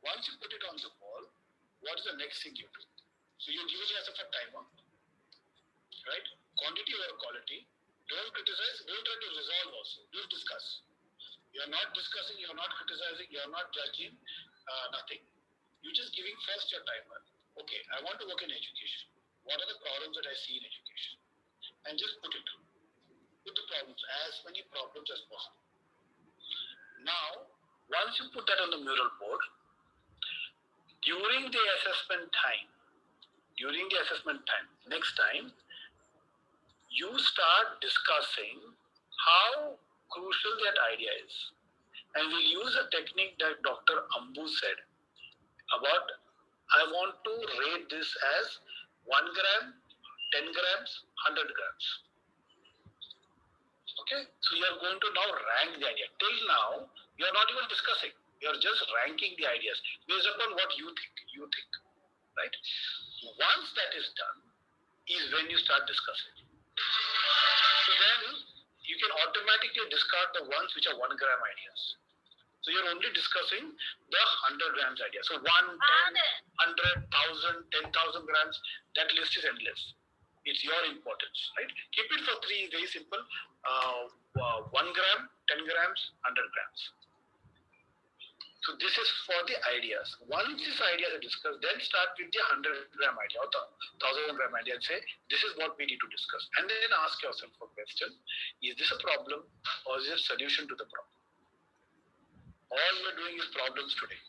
Once you put it on the wall, what is the next thing you do? So you're giving yourself a timer, right? Quantity over quality. Don't criticize, don't try to resolve also. Don't discuss. You're not discussing, you're not criticizing, you're not judging, nothing. You're just giving first your timer. Okay, I want to work in education. What are the problems that I see in education? And just put it. Put the problems, as many problems as possible. Now, once you put that on the mural board, during the assessment time, next time, you start discussing how crucial that idea is. And we'll use a technique that Dr. Ambu said about, I want to rate this as 1 gram, 10 grams, 100 grams. Okay, so you're going to now rank the idea. Till now, you're not even discussing. You're just ranking the ideas based upon what you think, right? Once that is done, is when you start discussing. So then you can automatically discard the ones which are 1 gram ideas. So you're only discussing the 100 grams idea. So 1, 10, 100, 1000, 10,000 grams, that list is endless. It's your importance, right? Keep it for 3, very simple. 1 gram, 10 grams, 100 grams. So this is for the ideas. Once these ideas are discussed, then start with the 100 gram idea or the 1000 gram idea and say, this is what we need to discuss. And then ask yourself a question, is this a problem or is it a solution to the problem? All we're doing is problems today.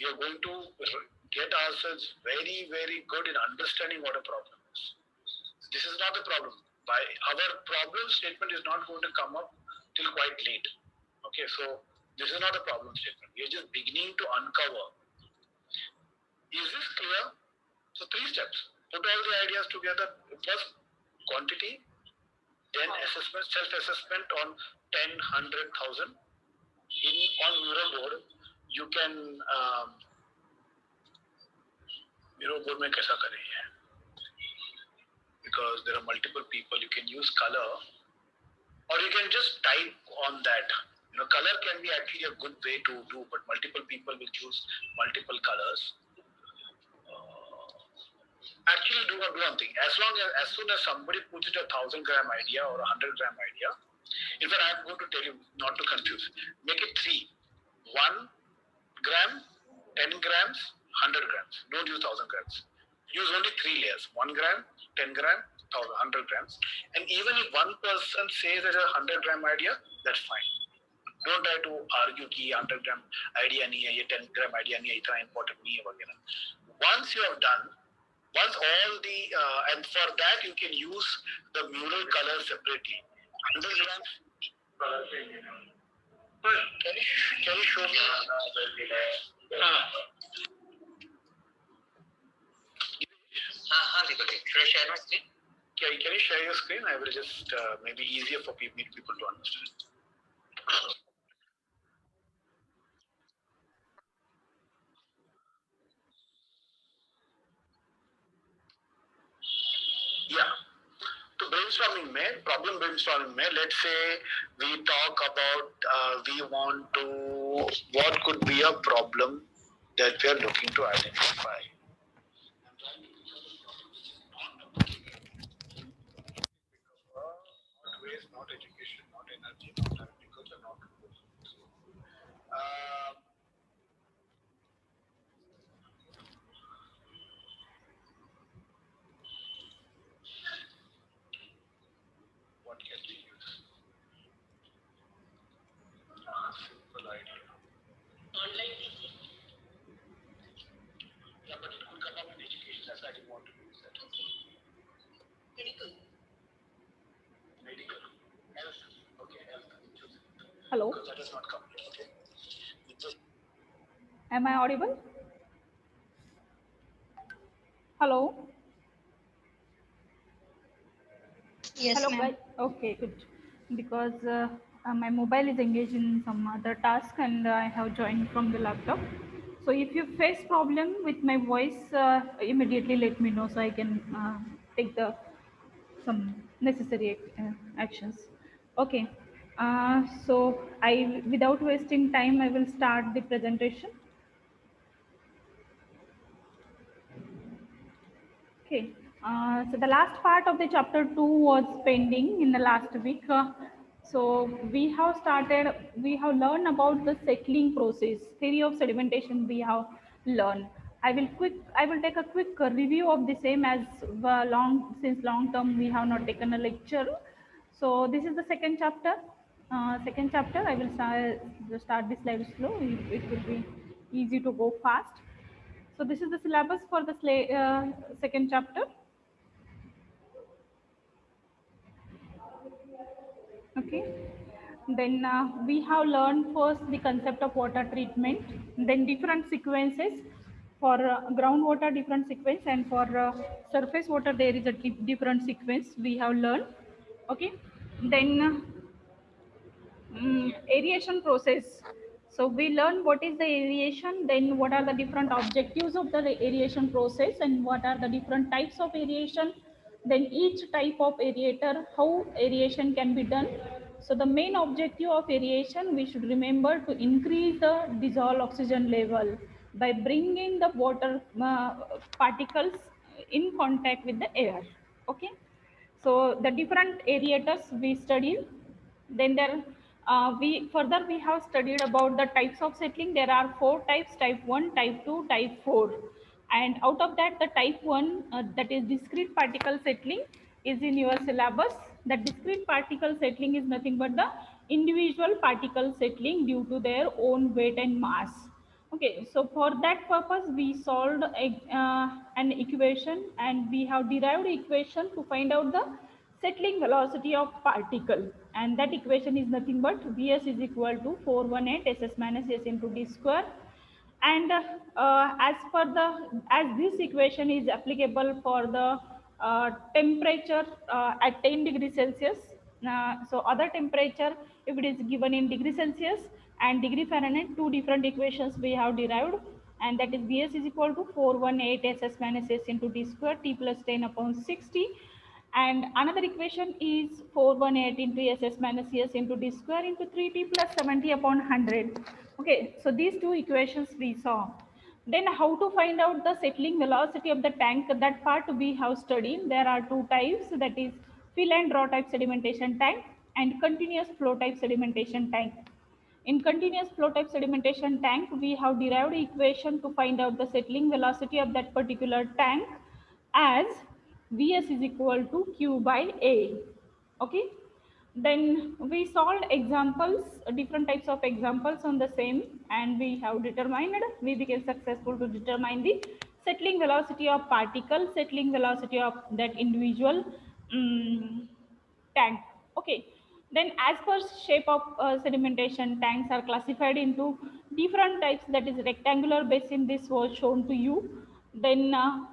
We are going to get ourselves very, very good in understanding what a problem is. This is not the problem. Our problem statement is not going to come up till quite late. Okay, so this is not a problem statement. We are just beginning to uncover. Is this clear? So 3 steps. Put all the ideas together. First, quantity, then assessment, self-assessment on 10, 100, 1000. On mural board, you can mural board में कैसा करेंगे? Because there are multiple people, you can use color, or you can just type on that. Color can be actually a good way to do, but multiple people will choose multiple colors. Actually, do one thing. As soon as somebody puts it a 1000 gram idea or a 100 gram idea, in fact, I'm going to tell you not to confuse. Make it 3. 1 gram, 10 grams, 100 grams. Don't use 1000 grams. Use only 3 layers. 1 gram, 10 gram, 100 grams. And even if one person says there's a 100 gram idea, that's fine. Don't try to argue कि 100 gram idea नहीं है, ये 10 gram idea नहीं है, इतना important नहीं है वगैरह. Once you have done, once all the and for that you can use the mural color separately. 100 grams. Can you show me? Should I share my screen? Can you share your screen? I will just maybe easier for people to understand. Yeah. So problem brainstorming में, let's say we talk about we want to, what could be a problem that we are looking to identify. Not waste, not education, not energy, not agriculture, not what can we use? Simple idea. Online teaching. Yeah, but it could come up in education. That's why I didn't want to use that. Medical. Health. Okay, health. Hello. Because that is not complete. Okay. Am I audible? Hello. Yes, hello, ma'am. guys. Okay, good. Because my mobile is engaged in some other task and I have joined from the laptop. So if you face problem with my voice, immediately let me know so I can take the some necessary actions. Okay. So without wasting time, I will start the presentation. Okay, so the last part of the chapter 2 was pending in the last week. So we have learned about the settling process, theory of sedimentation we have learned. I will take a quick review of the same as since long term we have not taken a lecture. So this is the second chapter. I will start the slide slow. It will be easy to go fast. So this is the syllabus for the second chapter. Okay. Then we have learned first the concept of water treatment, then different sequences for groundwater different sequence, and for surface water there is a different sequence we have learned. Okay. Then aeration process. So we learn what is the aeration, then what are the different objectives of the aeration process, and what are the different types of aeration, then each type of aerator, how aeration can be done. So the main objective of aeration, we should remember to increase the dissolved oxygen level by bringing the water particles in contact with the air. Okay. So the different aerators we studied. Then there we have studied about the types of settling. There are four types: type 1, type 2, type 4. And out of that, the type 1, that is discrete particle settling, is in your syllabus. The discrete particle settling is nothing but the individual particle settling due to their own weight and mass. Okay, so for that purpose, we solved an equation, and we have derived equation to find out the settling velocity of particle, and that equation is nothing but Vs is equal to 418 ss minus s into d square. And as this equation is applicable for the temperature at 10 degrees Celsius, so other temperature, if it is given in degree Celsius and degree Fahrenheit, two different equations we have derived, and that is Vs is equal to 418 ss minus s into d square t plus 10 upon 60. And another equation is 418 into ss minus s into d square into 3t plus 70 upon 100. Okay, so these two equations we saw. Then how to find out the settling velocity of the tank, that part we have studied. There are two types, that is fill and draw type sedimentation tank and continuous flow type sedimentation tank. In continuous flow type sedimentation tank, we have derived equation to find out the settling velocity of that particular tank as Vs is equal to Q by A. Okay. Then we solved examples, different types of examples on the same, and we have determined, we became successful to determine the settling velocity of particle, settling velocity of that individual tank. Okay. Then as per shape of sedimentation, tanks are classified into different types, that is rectangular basin, this was shown to you. Then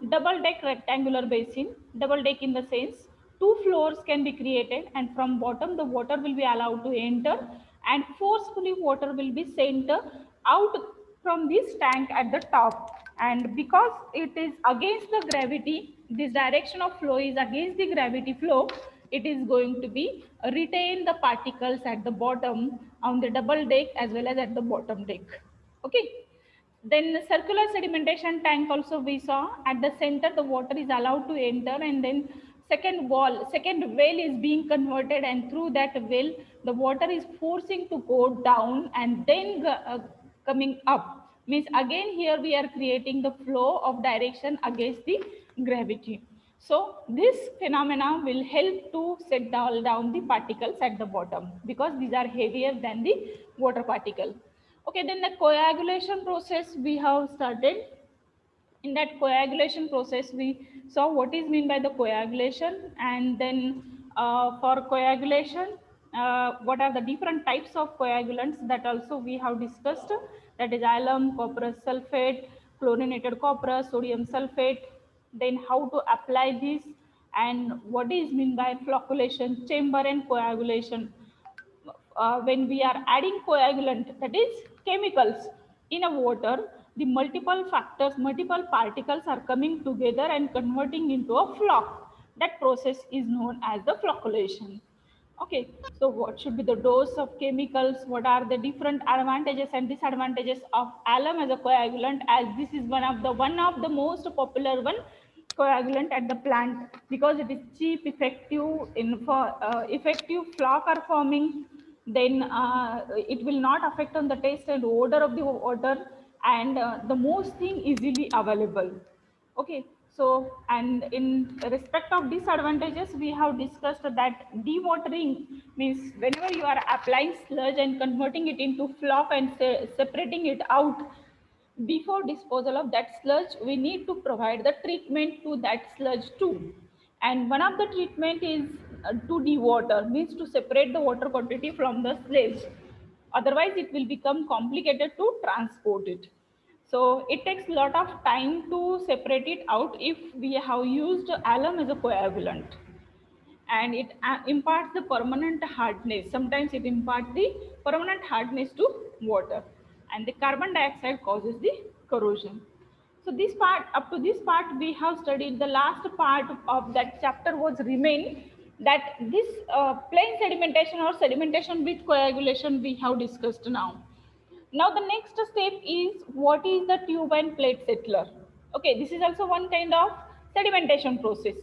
double deck rectangular basin, double deck in the sense two floors can be created, and from bottom the water will be allowed to enter, and forcefully water will be sent out from this tank at the top. And because it is against the gravity, this direction of flow is against the gravity flow, it is going to be retain the particles at the bottom on the double deck as well as at the bottom deck. Okay. Then the circular sedimentation tank also we saw. At the center the water is allowed to enter, and then second well is being converted, and through that well the water is forcing to go down and then coming up. Means again here we are creating the flow of direction against the gravity. So this phenomena will help to set down the particles at the bottom, because these are heavier than the water particle. Okay, then the coagulation process we have started. In that coagulation process, we saw what is meant by the coagulation, and then for coagulation, what are the different types of coagulants, that also we have discussed. That is alum, copper sulfate, chlorinated copper, sodium sulfate. Then how to apply this, and what is meant by flocculation chamber and coagulation. When we are adding coagulant, that is chemicals, in a water, the multiple factors, multiple particles are coming together and converting into a floc. That process is known as the flocculation. Okay, so what should be the dose of chemicals? What are the different advantages and disadvantages of alum as a coagulant? As this is one of the most popular one coagulant at the plant because it is cheap, effective in for effective flock are forming. Then it will not affect on the taste and odor of the water, and the most thing easily available. Okay, so and in respect of disadvantages, we have discussed that dewatering means whenever you are applying sludge and converting it into flock and separating it out, before disposal of that sludge, we need to provide the treatment to that sludge too. And one of the treatment is to dewater, means to separate the water quantity from the sludge. Otherwise, it will become complicated to transport it. So it takes a lot of time to separate it out if we have used alum as a coagulant, and it imparts the permanent hardness. Sometimes it imparts the permanent hardness to water, and the carbon dioxide causes the corrosion. So this part, up to this part, we have studied. The last part of that chapter was remain, that this plain sedimentation or sedimentation with coagulation we have discussed now. Now the next step is, what is the tube and plate settler? Okay, this is also one kind of sedimentation process.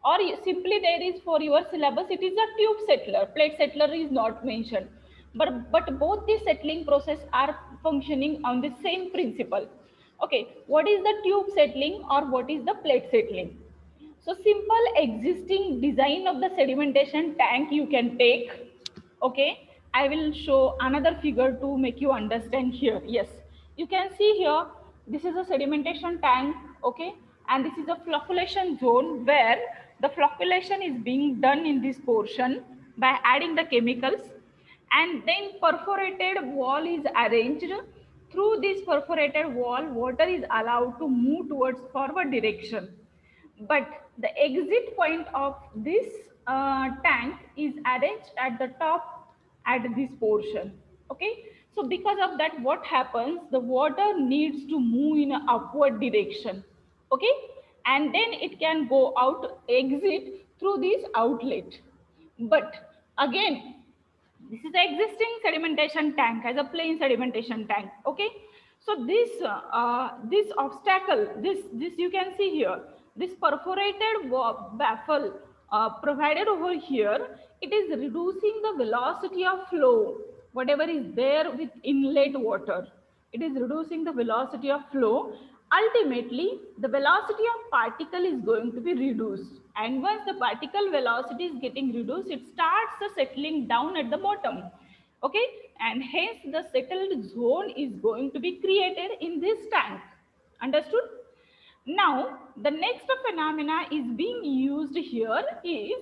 Or simply there is, for your syllabus, it is a tube settler. Plate settler is not mentioned. But both the settling process are functioning on the same principle. Okay, what is the tube settling or what is the plate settling? So simple existing design of the sedimentation tank you can take. Okay, I will show another figure to make you understand here. Yes, you can see here, this is a sedimentation tank. Okay, and this is a flocculation zone where the flocculation is being done in this portion by adding the chemicals, and then perforated wall is arranged. Through this perforated wall, water is allowed to move towards forward direction, but the exit point of this tank is arranged at the top at this portion. Okay, so because of that, what happens, the water needs to move in an upward direction. Okay, and then it can go out, exit through this outlet. But again, this is the existing sedimentation tank as a plain sedimentation tank. Okay, so this obstacle, this you can see here, this perforated baffle provided over here, it is reducing the velocity of flow, whatever is there with inlet water. It is reducing the velocity of flow. Ultimately, the velocity of particle is going to be reduced, and once the particle velocity is getting reduced, it starts the settling down at the bottom. Okay, and hence the settled zone is going to be created in this tank. Understood? Now the next phenomena is being used here is,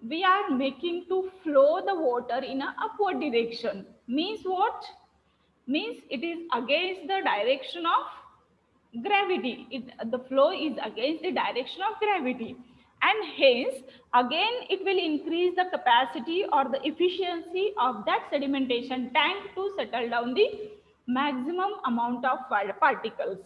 we are making to flow the water in an upward direction. Means what? Means it is against the direction of gravity. The flow is against the direction of gravity, and hence again it will increase the capacity or the efficiency of that sedimentation tank to settle down the maximum amount of particles.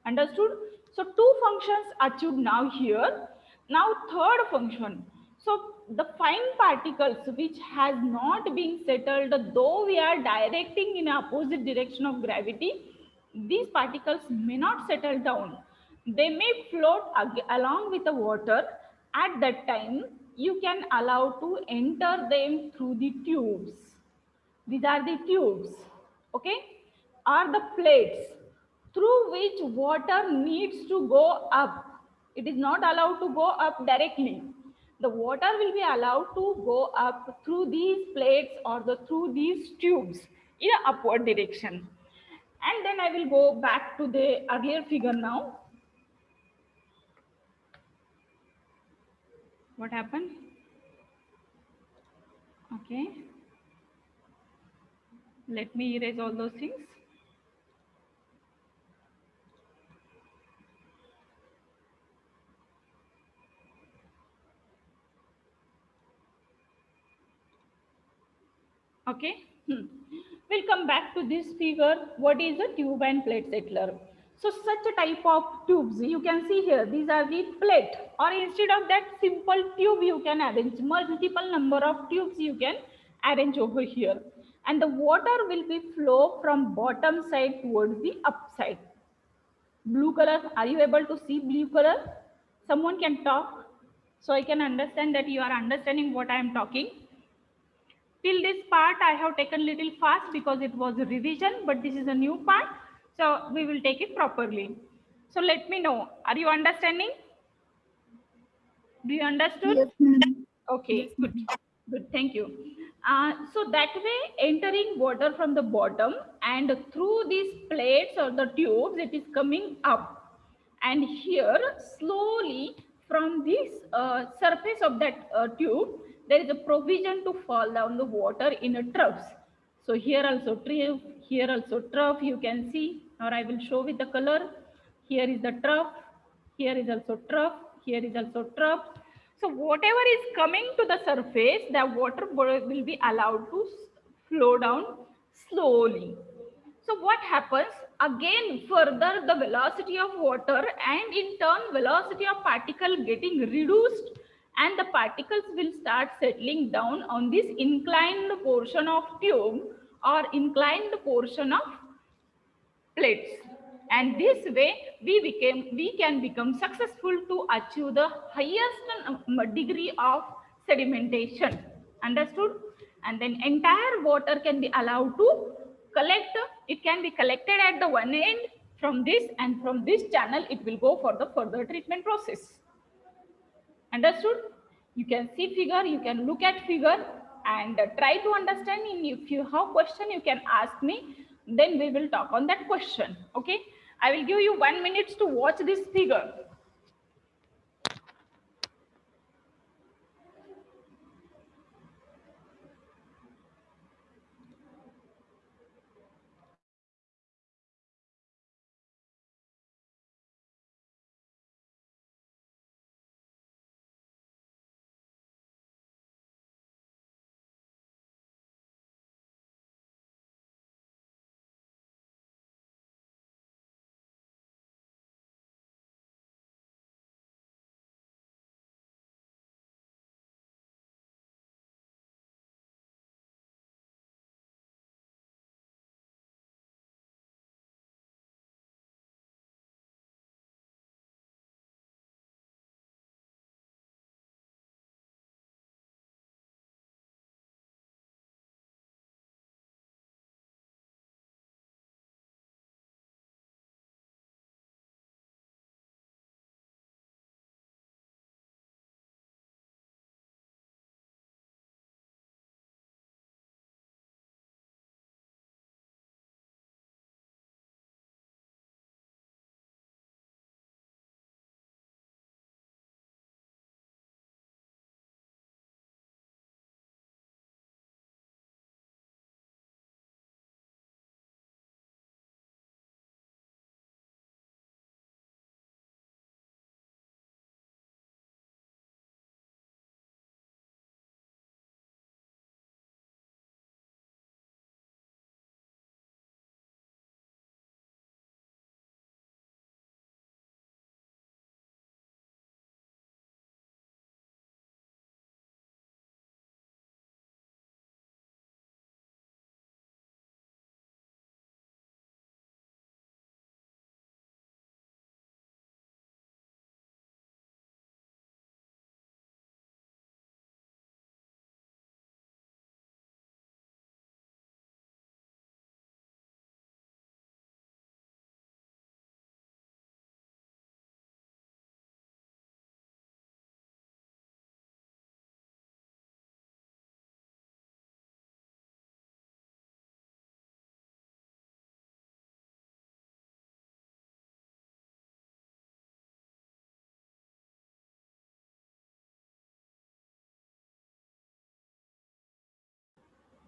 Understood? So two functions achieved now here. Now third function. So the fine particles which has not been settled, though we are directing in opposite direction of gravity, these particles may not settle down. They may float along with the water. At that time, you can allow to enter them through the tubes. These are the tubes, okay, are the plates through which water needs to go up. It is not allowed to go up directly. The water will be allowed to go up through these plates or through these tubes in an upward direction. And then I will go back to the earlier figure now. What happened? Okay. Let me erase all those things. Okay. We'll come back to this figure. What is a tube and plate settler? So such a type of tubes you can see here. These are the plate, or instead of that simple tube, you can arrange multiple number of tubes you can arrange over here. And the water will be flow from bottom side towards the upside. Blue color, are you able to see blue color? Someone can talk so I can understand that you are understanding what I am talking. Till this part I have taken little fast because it was a revision, but this is a new part, so we will take it properly. So let me know, are you understanding? Do you understood? Yes, ma'am. Yes, Okay, good. ma'am. Good, thank you. So that way, entering water from the bottom and through these plates or the tubes, it is coming up. And here, slowly from this surface of that tube, there is a provision to fall down the water in a troughs. So here also trough, here also trough, you can see, or I will show with the color. Here is the trough, here is also trough, here is also trough. So whatever is coming to the surface, the water will be allowed to flow down slowly. So what happens? Again, further the velocity of water and in turn velocity of particle getting reduced, and the particles will start settling down on this inclined portion of tube or inclined portion of plates, and this way we can become successful to achieve the highest degree of sedimentation. Understood? And then entire water can be allowed to collect. It can be collected at the one end from this, and from this channel it will go for the further treatment process. Understood? You can see figure, you can look at figure and try to understand. And if you have question, you can ask me, then we will talk on that question. Okay, I will give you 1 minute to watch this figure.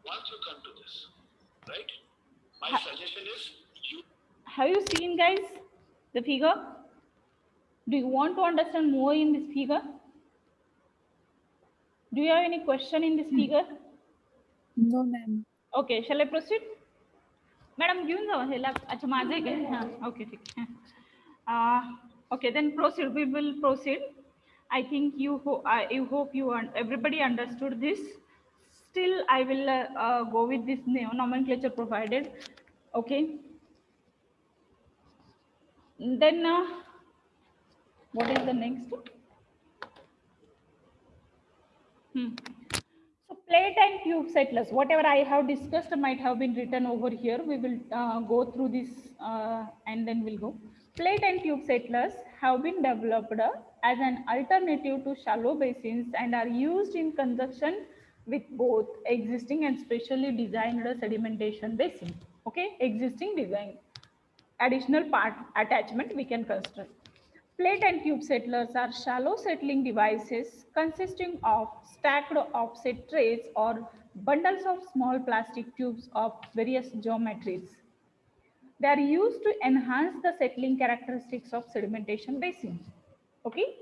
Once you come to this, right? My suggestion is you. Have you seen, guys, the figure? Do you want to understand more in this figure? Do you have any question in this figure? No, ma'am. Okay, shall I proceed? Madam घेऊन जाऊ ह्याला. अच्छा माझं आहे काय? हां, okay ठीक आहे. Okay, then proceed. We will proceed. I think you hope you everybody understood this. Still, I will go with this nomenclature provided. Okay. Then What is the next? So plate and tube settlers, whatever I have discussed might have been written over here. We will go through this and then we'll go. Plate and tube settlers have been developed as an alternative to shallow basins and are used in conjunction with both existing and specially designed sedimentation basins. Okay, existing design. Additional part attachment we can construct. Plate and tube settlers are shallow settling devices consisting of stacked offset trays or bundles of small plastic tubes of various geometries. They are used to enhance the settling characteristics of sedimentation basins. Okay,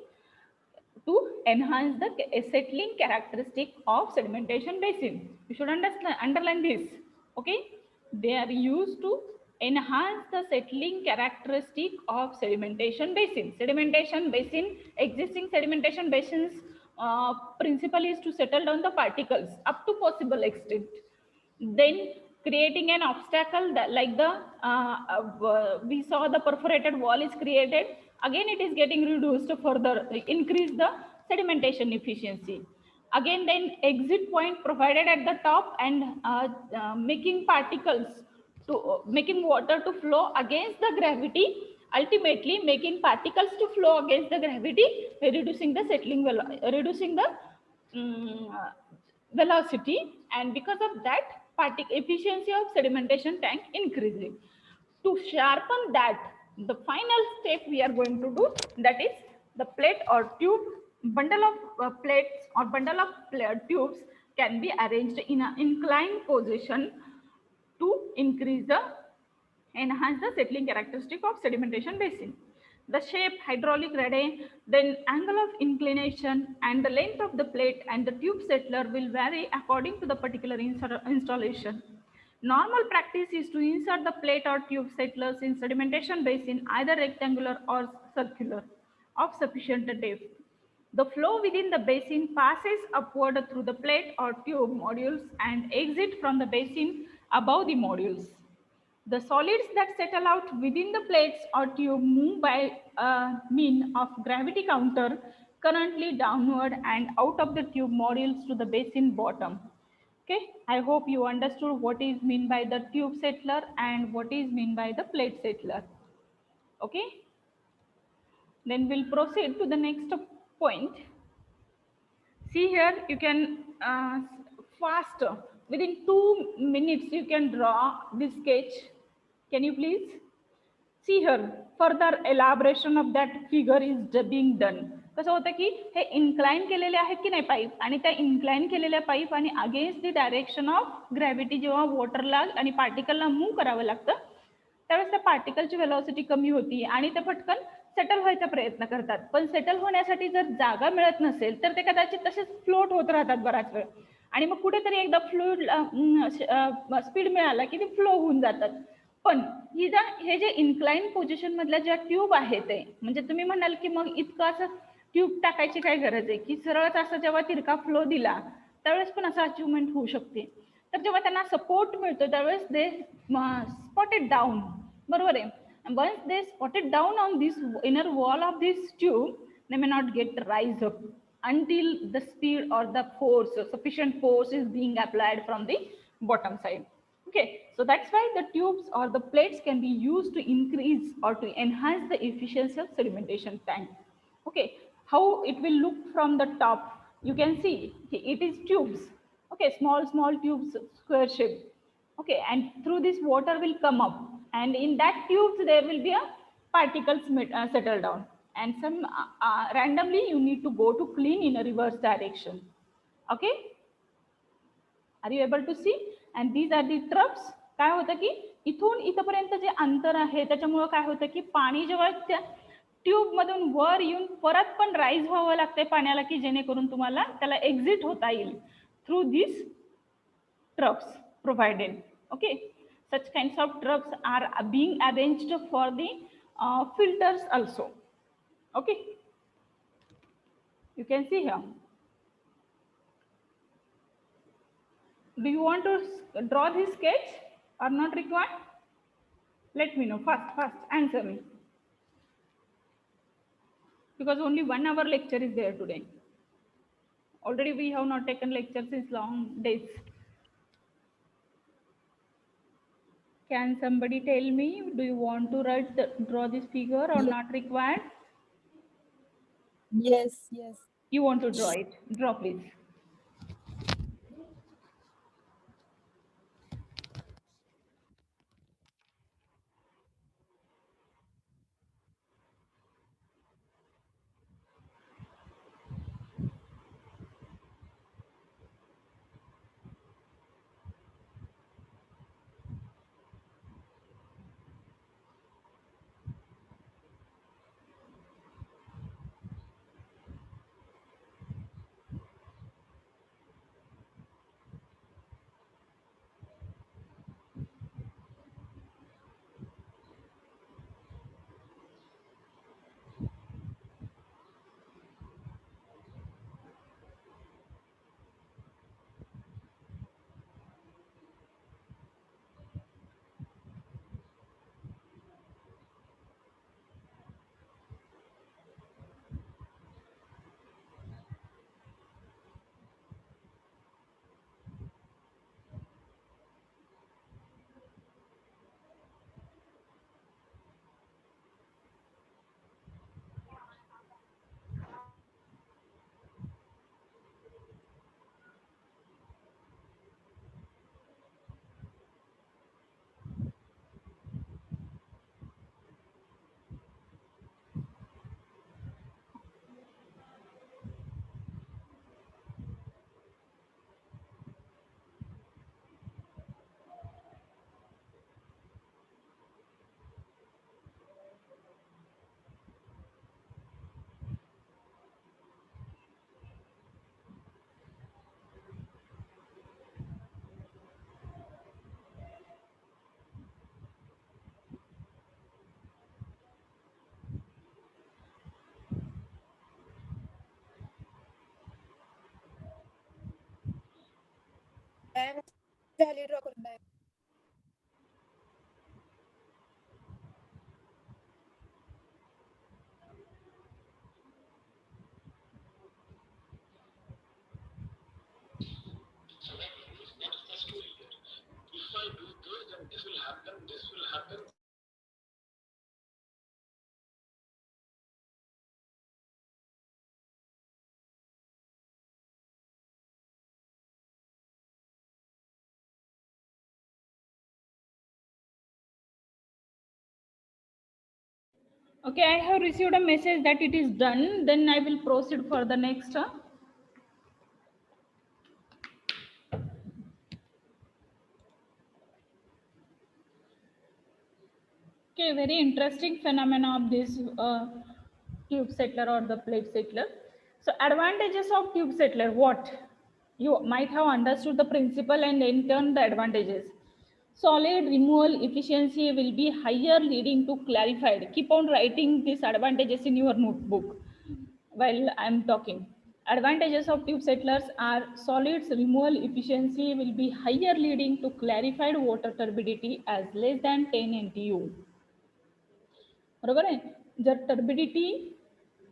to enhance the settling characteristic of sedimentation basin. You should underline this. Okay, they are used to enhance the settling characteristic of sedimentation basin. Sedimentation basin, existing sedimentation basins principle is to settle down the particles up to possible extent. Then creating an obstacle that, like the we saw the perforated wall is created, again it is getting reduced further, increase the sedimentation efficiency. Again, then exit point provided at the top and making particles to making water to flow against the gravity, ultimately making particles to flow against the gravity, reducing the reducing the velocity, and because of that efficiency of sedimentation tank increasing. To sharpen that, the final step we are going to do, that is the plate or tube, bundle of plates or bundle of tubes can be arranged in an inclined position to increase the enhance the settling characteristic of sedimentation basin. The shape, hydraulic ready, then angle of inclination and the length of the plate and the tube settler will vary according to the particular installation. Normal practice is to insert the plate or tube settlers in sedimentation basin either rectangular or circular of sufficient depth. The flow within the basin passes upward through the plate or tube modules and exit from the basin above the modules. The solids that settle out within the plates or tube move by mean of gravity counter currently downward and out of the tube modules to the basin bottom. Okay, I hope you understood what is meant by the tube settler and what is meant by the plate settler. Okay, then we'll proceed to the next point. See here, you can faster within 2 minutes you can draw this sketch. Can you please see here? Further elaboration of that figure is being done. कसं होतं की हे incline केलेले आहेत की नाही pipe, आणि त्या incline केलेल्या पाईप आणि against the direction of gravity जेव्हा वॉटरला आणि पार्टिकलला मूव्ह करावं लागतं त्यावेळेस त्या पार्टिकलची वेलॉसिटी कमी होती आणि ते पटकन सेटल व्हायचा प्रयत्न करतात. पण सेटल होण्यासाठी जर जागा मिळत नसेल तर ते कदाचित तसेच फ्लोट होत राहतात बराच वेळ, आणि मग कुठेतरी एकदा फ्लूइड स्पीड मिळाला की ते फ्लो होऊन जातात. पण हे जे इन्क्लाइन पोझिशन मधल्या ज्या ट्यूब आहेत ते, म्हणजे तुम्ही म्हणाल की मग इतकं असं ट्यूब टाकायची काय गरज आहे, की सरळच असं जेव्हा तिरका फ्लो दिला त्यावेळेस पण असं अचिव्हमेंट होऊ शकते. तर जेव्हा त्यांना सपोर्ट मिळतो त्यावेळेस दे स्पॉटेड डाऊन, बरोबर आहे. Once they spotted down on this inner wall of this tube, they may not get rise up until the speed or the force, sufficient force is being applied from the bottom side. Okay, so that's why the tubes or the plates can be used to increase or to enhance the efficiency of sedimentation tank. Okay, how it will look from the top, you can see it is tubes. Okay, small tubes, square shape. Okay, and through this water will come up, and in that tubes there will be a particles settle down, and some randomly you need to go to clean in a reverse direction. Okay, are you able to see? And these are the troughs. काय होतं की इथून इथपर्यंत जे अंतर आहे त्याच्यामुळे काय होतं की पाणी जेव्हा त्या ट्यूब मधून वर येऊन परत पण राईज व्हावं लागते पाण्याला, की जेणेकरून तुम्हाला त्याला एक्झिट होता येईल through this troughs provided. Okay, such kinds of troughs are being arranged for the filters also. Okay, you can see here. Do you want to draw this sketch or not required? Let me know. First answer me. because only 1 hour lecture is there today. Already we have not taken lecture since long days. Can somebody tell me, do you want to draw this figure or Yes. not required? Yes, yes. You want to draw it? Draw, please. Ma'am झाली draw करून ma'am. So what is the story here? If I do this, then this will happen, this will happen. Okay, I have received a message that it is done. Then I will proceed for the next. Okay, very interesting phenomena of this tube settler or the plate settler. So advantages of tube settler, what? You might have understood the principle and in turn the advantages. Solid removal efficiency will be higher, leading to clarified. Keep on writing these advantages in your notebook while I'm talking. Advantages of tube settlers are solids removal efficiency will be higher, leading to clarified water turbidity as less than 10 NTU. बरोबर आहे. जर turbidity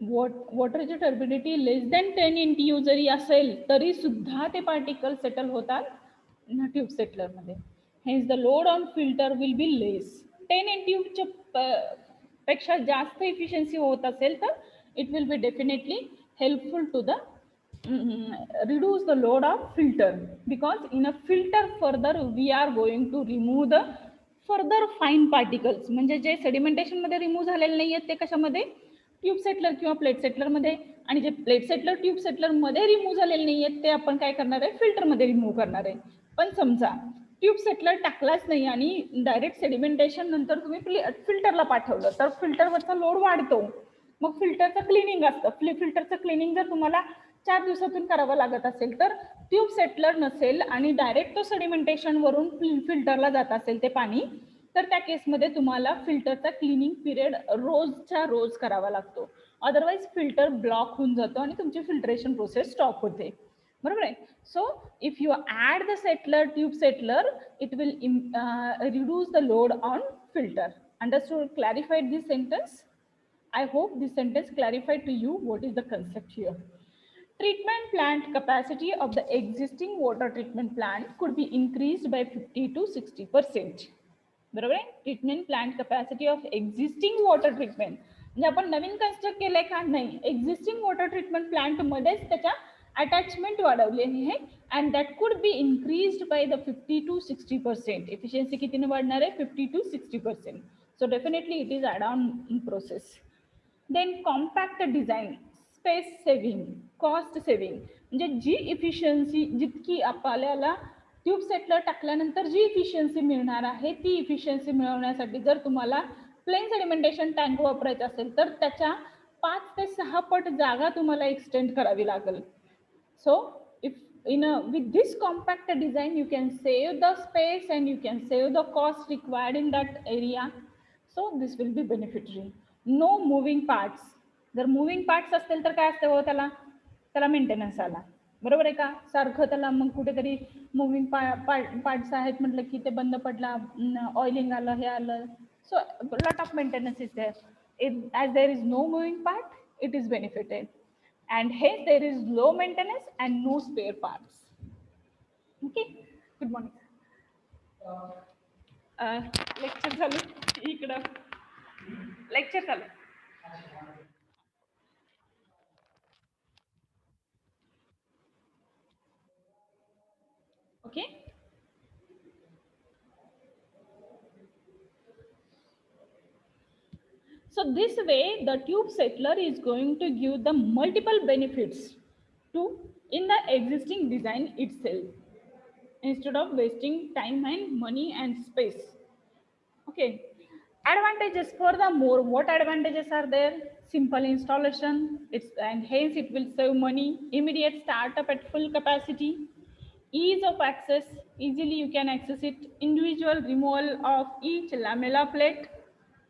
वॉटरची turbidity less than 10 NTU जरी असेल तरी सुद्धा ते particle settle होतात ट्यूब सेटलरमध्ये. Hence the load on filter will be less. 10 NTU पेक्षा जास्त इफिशियन्सी होत असेल तर it will be definitely helpful to the reduce the load of filter, because in a filter further we are going to remove the further fine particles. म्हणजे जे sedimentation मध्ये remove झालेले नाही आहेत ते कशामध्ये, ट्यूब सेटलर किंवा प्लेट सेटलर मध्ये, आणि जे प्लेट सेटलर ट्यूब सेटलर मध्ये रिमूव्ह झालेले नाही आहेत ते आपण काय करणार आहे, फिल्टर मध्ये रिमूव्ह करणार आहे. पण समजा ट्यूब सेटलर टाकलाच नाही आणि डायरेक्ट सेडिमेंटेशन नंतर तुम्ही फिल्टरला पाठवलं तर फिल्टरवरचा लोड वाढतो. मग फिल्टरचं क्लिनिंग असतं. फिल्टरचं क्लिनिंग जर तुम्हाला 4 दिवसातून करावं लागत असेल तर ट्यूब सेटलर नसेल आणि डायरेक्ट तो सेडिमेंटेशन वरून फिल्टरला जात असेल ते पाणी, तर त्या केसमध्ये तुम्हाला फिल्टरचा क्लिनिंग पिरियड रोजच्या रोज करावा लागतो. अदरवाईज फिल्टर ब्लॉक होऊन जातो आणि तुमची फिल्ट्रेशन प्रोसेस स्टॉप होते. बरोबर आहे. So if you add the settler tube settler it will reduce the load on filter. Understood? Clarified this sentence? I hope this sentence clarified to you what is the concept here. Treatment plant capacity of the existing water treatment plant could be increased by 50 to 60%. बरोबर आहे. Treatment plant capacity of existing water treatment म्हणजे आपण नवीन construct केलंय का नाही, existing water treatment plant मध्येच त्याच्या attachment वाढवलेली आहे and that could be increased by the 50 to 60%. Efficiency कितीने वाढणार आहे? 50 to 60%. So definitely it is add on process. Then compact design, space saving, cost saving, म्हणजे जी इफिशियन्सी जितकी आपल्याला ट्यूब सेटलर टाकल्यानंतर जी इफिशियन्सी मिळणार आहे ती इफिशियन्सी मिळवण्यासाठी जर तुम्हाला प्लेन सेडिमेंटेशन टँक वापरायचं असेल तर त्याच्या 5 ते 6 पट जागा तुम्हाला एक्सटेंड करावी लागेल. So if with this compact design you can save the space and you can save the cost required in that area. So this will be beneficiary. No moving parts. जर मूविंग पार्ट्स असतील तर काय असतं हो, त्याला maintenance आला. बरोबर आहे का? सारखं त्याला मग कुठेतरी मूविंग पार्ट्स आहेत म्हटलं की ते बंद पडला, ऑइलिंग आलं, हे आलं. So lot of maintenance is there. As there is no moving part, it is benefited. And hence there is low maintenance and no spare parts. Okay, good morning. Lecture चालू इकडं, लेक्चर चालू. Okay. So this way the tube settler is going to give the multiple benefits to in the existing design itself instead of wasting time and money and space. Okay. Advantages for the more. What advantages are there? Simple installation, and hence it will save money. Immediate startup at full capacity. Ease of access, easily you can access it. Individual removal of each lamella plate.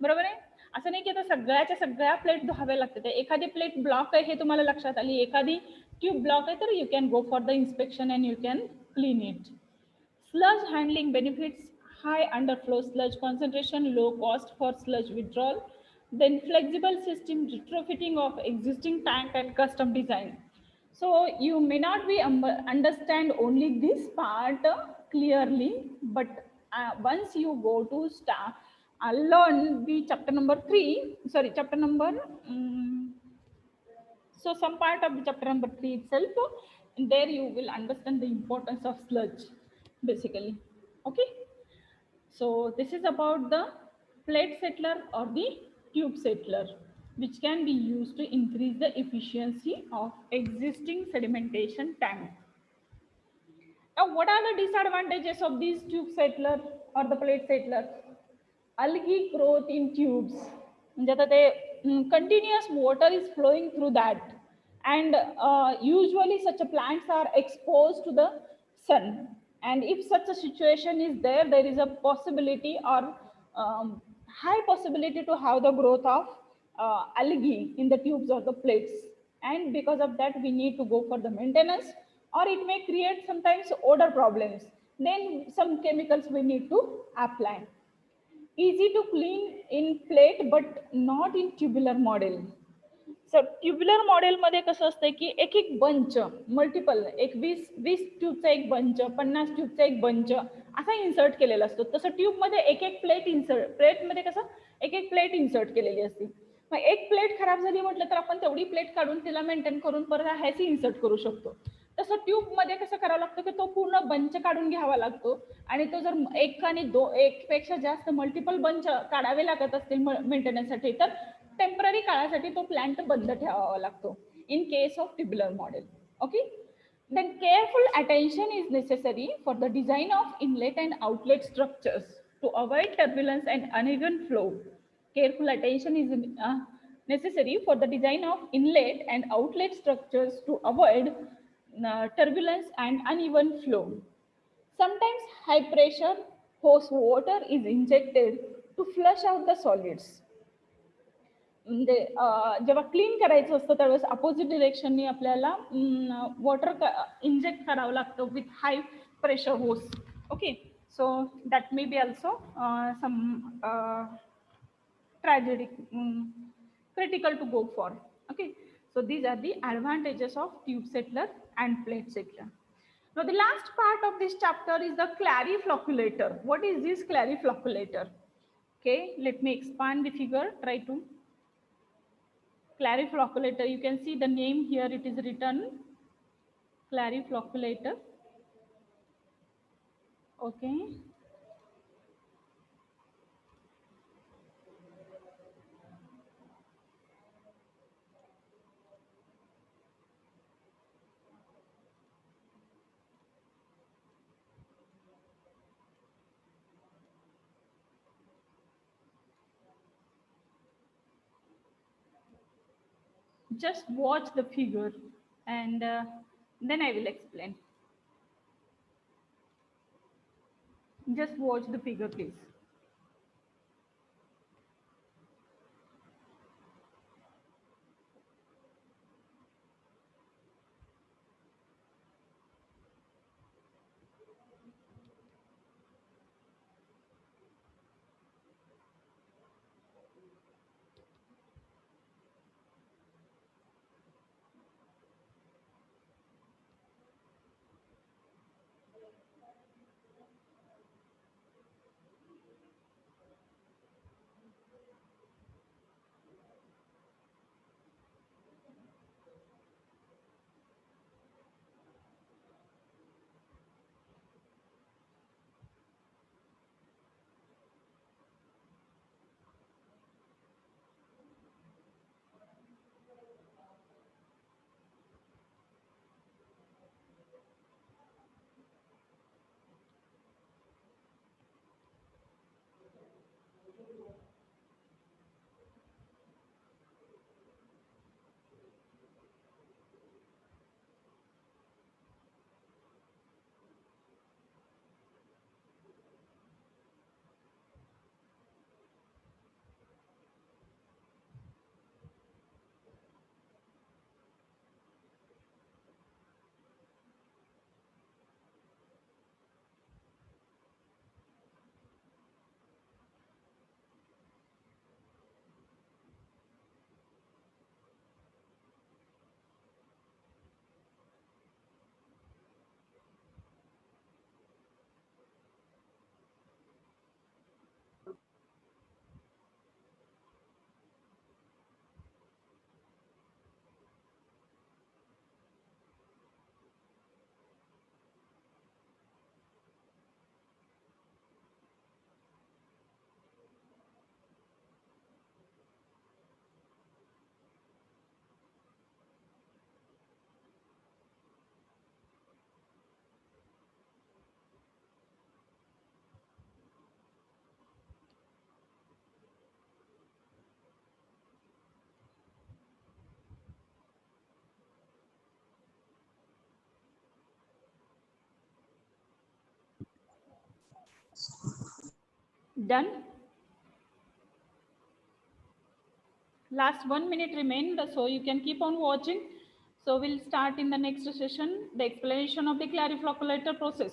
बरोबर आहे. असं नाही की आता सगळ्याच्या सगळ्या plate धुवाव्या लागतात. एखादी प्लेट ब्लॉक आहे हे तुम्हाला लक्षात आली, एखादी ट्यूब ब्लॉक आहे तर you can go for the inspection and you can clean it. Sludge handling benefits, high underflow sludge concentration, low cost for sludge withdrawal. Then flexible system retrofitting of existing tank and custom design. So you may not be understand only this part clearly, but once you go to learn the chapter number 3, sorry, chapter number, so some part of the chapter number 3 itself, there you will understand the importance of sludge basically. Okay, so this is about the plate settler or the tube settler, which can be used to increase the efficiency of existing sedimentation tank. Now, what are the disadvantages of these tube settler or the plate settler? Algae growth in tubes. म्हणजे आता ते continuous water is flowing through that, and usually such a plants are exposed to the sun. And if such a situation is there, there is a possibility or high possibility to have the growth of algae in the tubes or the plates. And because of that, we need to go for the maintenance, or it may create sometimes odor problems. Then some chemicals we need to apply. Easy to clean in plate, but not in tubular model. So tubular मॉडेलमध्ये कसं असतं की एक एक bunch, multiple, एक 20 ट्यूबचा एक bunch, 50 ट्यूबचा एक bunch असा इन्सर्ट केलेला असतो. तसं ट्यूबमध्ये एक एक प्लेट इन्सर्ट, प्लेटमध्ये कसं एक एक प्लेट इन्सर्ट केलेली असते. मग एक प्लेट खराब झाली म्हटलं तर आपण तेवढी प्लेट काढून तिला मेंटेन करून परत ह्याची इन्सर्ट करू शकतो. तसं ट्यूबमध्ये कसं करावं लागतं की तो पूर्ण बंच काढून घ्यावा लागतो, आणि तो जर एक आणि एकपेक्षा जास्त मल्टिपल बंच काढावे लागत असतील मेंटेनन्ससाठी तर टेम्पररी काळासाठी तो प्लांट बंद ठेवावा लागतो in case of tubular model. Okay, then careful attention is necessary for the design of inlet and outlet structures to avoid turbulence and uneven flow. Careful attention is necessary for the design of inlet and outlet structures to avoid turbulence and uneven flow. Sometimes high pressure hose water is injected to flush out the solids. म्हणजे जेव्हा clean करायचं असतं त्यावेळेस opposite डिरेक्शननी आपल्याला water inject करावं लागतं with high pressure hose. Okay, so that may be also some tragedic critical to go for. Okay, so these are the advantages of tube settler and plate settler. Now the last part of this chapter is the clariflocculator. What is this clariflocculator? Okay, let me expand the figure. Try to clariflocculator. You can see the name here. It is written clariflocculator. Okay. Just watch the figure and then I will explain. Just watch the figure, please. Done. Last 1 minute remained, so you can keep on watching. So we'll start in the next session the explanation of the clariflocculator process.